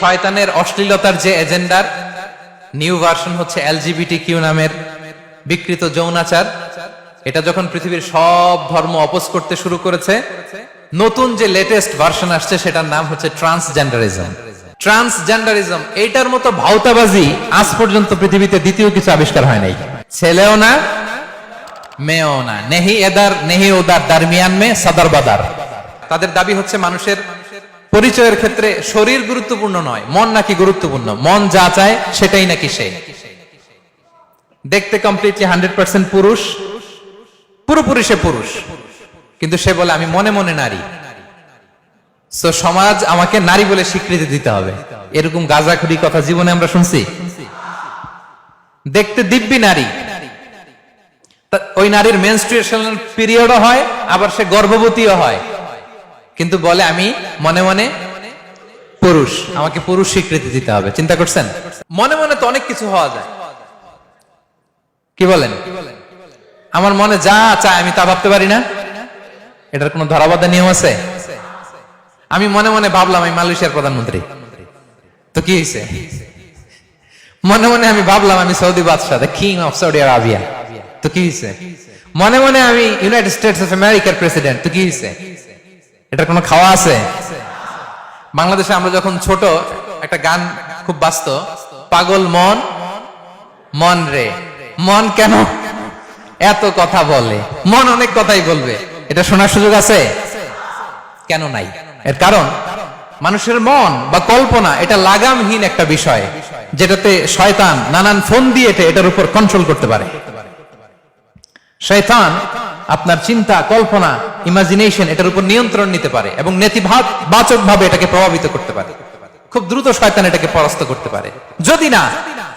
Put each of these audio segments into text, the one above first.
শয়তানের অশ্লীলতার যে এজেন্ডার নিউ ভার্সন হচ্ছে LGBTQ নামের বিকৃত যৌনাচার। এটা যখন পৃথিবীর সব ধর্ম অপোজ করতে শুরু করেছে, নতুন যে লেটেস্ট ভার্সন আসছে সেটার নাম হচ্ছে ট্রান্সজেন্ডারিজম। ট্রান্সজেন্ডারিজম এইটার মতো ভাউতাবাজি আজ পর্যন্ত পৃথিবীতে দ্বিতীয় কিছু আবিষ্কার হয় নাই। ছেলেও না মেয়েও না, নেহি এদার নেহি ওদার, দারমিয়ান মে সদর বাদার। তাদের দাবি হচ্ছে মানুষের পরিচয়ের ক্ষেত্রে শরীর গুরুত্বপূর্ণ নয়, মন নাকি গুরুত্বপূর্ণ। মন যা চায় সেটাই নাকি সে। দেখতে কমপ্লিটলি 100% পুরুষ, পুরোপুরি সে পুরুষ, কিন্তু সে বলে আমি মনে মনে নারী। সো সমাজ আমাকে নারী বলে স্বীকৃতি দিতে হবে। এরকম গাঁজাখুরি কথা জীবনে আমরা শুনছি? দেখতে দিব্যি নারী, ওই নারীর মেনস্ট্রুয়েশন পিরিয়ডও হয়, আবার সে গর্ভবতীও হয়, কিন্তু বলে আমি মনে মনে পুরুষ, আমাকে পুরুষ স্বীকৃতি দিতে হবে। চিন্তা করছেন? মনে মনে তো অনেক কিছু হওয়া যায়। কি বলেন? আমার মনে যা চায় আমি তা ভাবতে পারি না? এটার কোনো ধরাবাধা নিয়ম আছে? আমি মনে মনে ভাবলাম আমি মালয়েশিয়ার প্রধানমন্ত্রী, তো কি হয়েছে? মনে মনে আমি ভাবলাম আমি সৌদি বাদশাহ, the king of Saudi Arabia, তো কি হয়েছে? মনে মনে আমি ইউনাইটেড স্টেটস অফ আমেরিকার প্রেসিডেন্ট, তো কি হয়েছে? এটার কোনো খাওয়া আছে? বাংলাদেশে আমরা যখন ছোট একটা গান খুব বাজতো, পাগল মন মন রে, মন কেন এত কথা বলে? মন অনেক কথাই বলবে, এটা শোনার সুযোগ আছে? কেন নাই? এর কারণ মানুষের মন বা কল্পনা এটা লাগামহীন একটা বিষয়, যেটাতে শয়তান নানান ফোন দিয়ে এটার উপর কন্ট্রোল করতে পারে। শয়তান আপনার চিন্তা, কল্পনা, ইমাজিনেশন এটার উপর নিয়ন্ত্রণ নিতে পারে এবং নেতিবাচক ভাবে এটাকে প্রভাবিত করতে পারে। খুব দ্রুত শয়তান এটাকে পরাস্ত করতে পারে, যদি না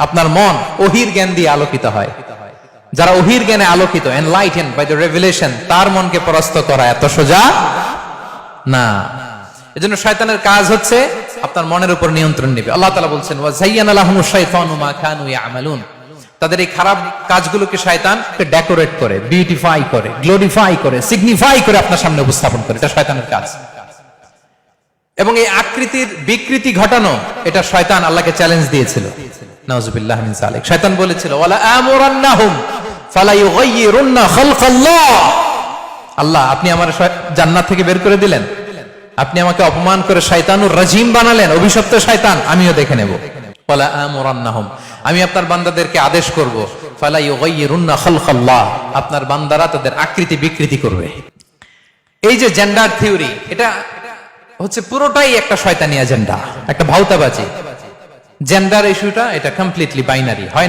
আপনার মন ওহির জ্ঞান দিয়ে আলোকিত হয়। যারা ওহির জ্ঞানে আলোকিত, এনলাইটেন্ড বাই দ্য রেভেলেশন, তার মনকে পরাস্ত করা এত সোজা না। এজন্য শয়তানের কাজ হচ্ছে আপনার মনের উপর নিয়ন্ত্রণ নেবে। আল্লাহ তাআলা বলছেন ওয়া যায়্যানা লাহুমুশ শাইতানু মা কানু ইয়ামালুন। তাদের এই খারাপ কাজগুলোকে শয়তান ডেকোরেট করে, বিউটিফাই করে, গ্লোরিফাই করে, সিগনিফাই করে আপনার সামনে উপস্থাপন করে। এটা শয়তানের কাজ। এবং এই আকৃতির বিকৃতি ঘটানো, এটা শয়তান আল্লাহকে চ্যালেঞ্জ দিয়েছিল। নাউযুবিল্লাহ মিন যালিক। শয়তান বলেছিল ওয়ালা আমুরান্নাহুম ফালা ইউগাইয়িরুন্না খালকাল্লাহ। আল্লাহ আপনি আমার জান্নাত থেকে বের করে দিলেন, আপনি আমাকে অপমান করে শয়তানুর রাজিম বানালেন, অভিশপ্ত শয়তান, আমিও দেখে নেব। ওয়ালা আমুরান্নাহুম, আমি আপনার বান্দাদেরকে আদেশ করব, ফালা ইউগাইয়িরুন্না খালকাল্লাহ, আপনার বান্দারা তাদের আকৃতি বিকৃতি করবে। এই যে জেন্ডার থিওরি, এটা হচ্ছে পুরোটাই একটা শয়তানি এজেন্ডা, একটা ভাউতাবাজি। জেন্ডার ইস্যুটা এটা কমপ্লিটলি বাইনারি হয়।